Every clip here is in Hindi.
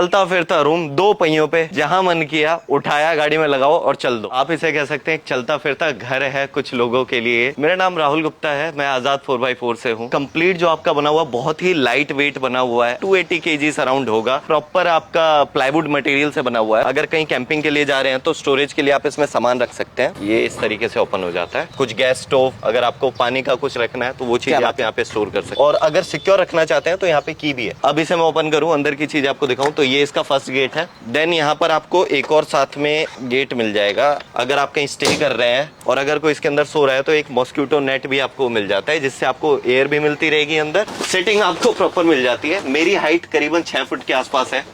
चलता फिरता रूम, दो पहियों पे, जहां मन किया उठाया, गाड़ी में लगाओ और चल दो। आप इसे कह सकते हैं चलता फिरता घर है कुछ लोगों के लिए। मेरा नाम राहुल गुप्ता है, मैं आजाद 4x4 से हूँ। कंप्लीट जो आपका बना हुआ बहुत ही लाइट वेट बना हुआ है, 280 kg अराउंड होगा। प्रॉपर आपका प्लाईवुड मटेरियल से बना हुआ है। अगर कहीं कैंपिंग के लिए जा रहे हैं तो स्टोरेज के लिए आप इसमें सामान रख सकते हैं। ये इस तरीके से ओपन हो जाता है। कुछ गैस स्टोव, अगर आपको पानी का कुछ रखना है तो वो चीज आप यहाँ पे स्टोर कर सकते हैं। और अगर सिक्योर रखना चाहते हैं तो यहाँ पे की भी है। अब इसे मैं ओपन करूँ, अंदर की चीज आपको दिखाऊं तो ये इसका फर्स्ट गेट है। देन यहाँ पर आपको एक और साथ में गेट मिल जाएगा। अगर आप कहीं स्टे कर रहे हैं और अगर कोई इसके अंदर सो रहा है तो एक मॉस्किटो नेट भी आपको मिल जाता है, जिससे आपको एयर भी मिलती रहेगी। अंदर सिटिंग आपको प्रॉपर मिल जाती है। मेरी हाइट करीबन 6 फुट के आसपास है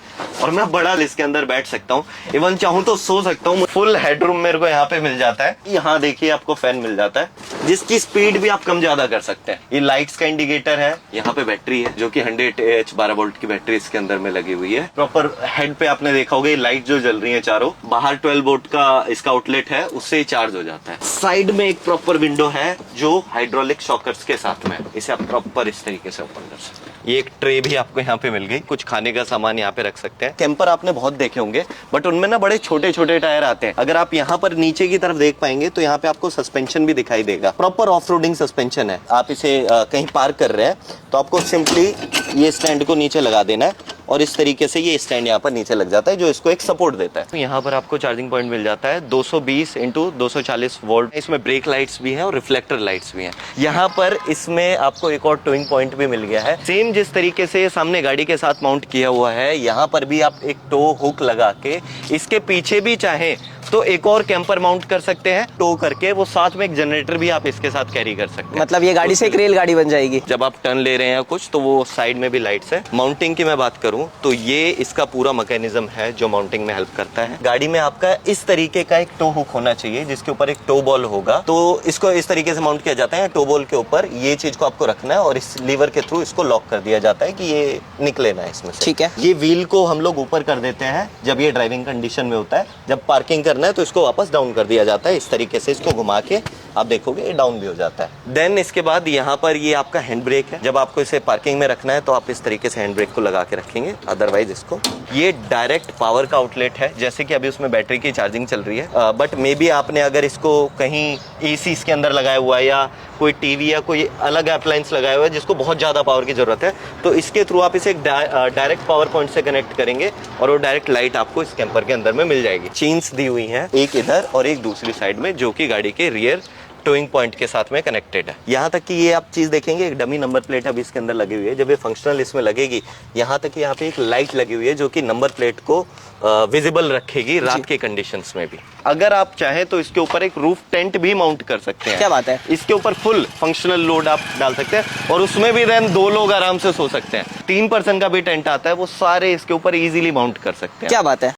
और मैं बड़ा इसके अंदर बैठ सकता हूँ, इवन चाहूँ तो सो सकता हूँ। फुल हेडरूम मेरे को यहाँ पे मिल जाता है। यहाँ देखिए आपको फैन मिल जाता है, जिसकी स्पीड भी आप कम ज्यादा कर सकते हैं। ये लाइट्स का इंडिकेटर है। यहाँ पे बैटरी है जो कि 100Ah 12 वोल्ट की बैटरी इसके अंदर में लगी हुई है। प्रॉपर हेड पे आपने देखा होगा ये लाइट जो जल रही है चारों, बाहर 12 वोल्ट का इसका आउटलेट है, उससे चार्ज हो जाता है। साइड में एक प्रॉपर विंडो है जो हाइड्रोलिक शॉकर्स के साथ में, इसे आप प्रॉपर इस तरीके से ओपन कर सकते हैं। ये एक ट्रे भी आपको यहाँ पे मिल गई, कुछ खाने का सामान यहाँ पे रख सकते हैं। कैंपर आपने बहुत देखे होंगे बट उनमें ना बड़े छोटे छोटे टायर आते हैं। अगर आप यहाँ पर नीचे की तरफ देख पाएंगे तो यहाँ पे आपको सस्पेंशन भी दिखाई देगा। प्रॉपर ऑफ रोडिंग सस्पेंशन है। आप इसे कहीं पार्क कर रहे हैं तो आपको सिंपली ये स्टैंड को नीचे लगा देना है और इस तरीके से ये स्टैंड यहाँ पर नीचे लग जाता है जो इसको एक सपोर्ट देता है। तो यहाँ पर आपको चार्जिंग पॉइंट मिल जाता है 220 × 240 वोल्ट। इसमें ब्रेक लाइट्स भी हैं और रिफ्लेक्टर लाइट्स भी हैं। यहाँ पर इसमें आपको एक और टोइंग पॉइंट भी मिल गया है। सेम जिस तरीके से सामने गाड़ी के साथ माउंट किया हुआ है, यहाँ पर भी आप एक टो हुक लगा के इसके पीछे भी चाहे तो एक और कैंपर माउंट कर सकते हैं टो करके। वो साथ में एक जनरेटर भी आप इसके साथ कैरी कर सकते हैं। मतलब ये गाड़ी से एक रेल गाड़ी बन जाएगी। जब आप टर्न ले रहे हैं कुछ तो वो साइड में भी लाइट्स है। माउंटिंग की मैं बात करूं तो ये इसका पूरा मैकेनिज्म है जो माउंटिंग में हेल्प करता है। गाड़ी में आपका इस तरीके का एक टो हुक होना चाहिए जिसके ऊपर एक टो बॉल होगा, तो इसको इस तरीके से माउंट किया जाता है। टो बॉल के ऊपर ये चीज को आपको रखना है और इस लीवर के थ्रू इसको लॉक कर दिया जाता है कि ये निकले ना इसमें से। ठीक है। ये व्हील को हम लोग ऊपर कर देते हैं जब ये ड्राइविंग कंडीशन में होता है। जब पार्किंग करना है तो इसको वापस डाउन कर दिया जाता है। इस तरीके से इसको घुमा के आप देखोगे ये डाउन भी हो जाता है। देन इसके बाद यहाँ पर ये आपका हैंड ब्रेक है। जब आपको इसे पार्किंग में रखना है तो आप इस तरीके से हैंड ब्रेक को लगा के रखेंगे, अदरवाइज इसको। ये डायरेक्ट पावर का आउटलेट है, जैसे कि अभी उसमें बैटरी की चार्जिंग चल रही है, बट मे बी आपने अगर इसको कहीं एसी इसके अंदर लगाया हुआ है या कोई टीवी या कोई अलग अप्लायंस लगाया हुआ है जिसको बहुत ज्यादा पावर की जरूरत है, तो इसके थ्रू आप इसे डायरेक्ट पावर पॉइंट से कनेक्ट करेंगे और वो डायरेक्ट लाइट आपको इस कैंपर के अंदर में मिल जाएगी। चेन्स दी हुई हैं, एक इधर और एक दूसरी साइड में, जो कि गाड़ी के रियर टोइंग पॉइंट के साथ में कनेक्टेड है। यहाँ तक कि ये आप चीज देखेंगे एक डमी नंबर प्लेट अभी इसके अंदर लगी हुई है। जब ये फंक्शनल इसमें लगेगी, यहाँ तक कि यहाँ पे एक लाइट लगी हुई है जो कि नंबर प्लेट को विजिबल रखेगी रात के कंडीशंस में भी। अगर आप चाहें तो इसके ऊपर एक रूफ टेंट भी माउंट कर सकते हैं। क्या बात है। इसके ऊपर फुल फंक्शनल लोड आप डाल सकते हैं और उसमें भी देन 2 लोग आराम से सो सकते हैं। 3 पर्सन का भी टेंट आता है, वो सारे इसके ऊपर इजीली माउंट कर सकते हैं। क्या बात है।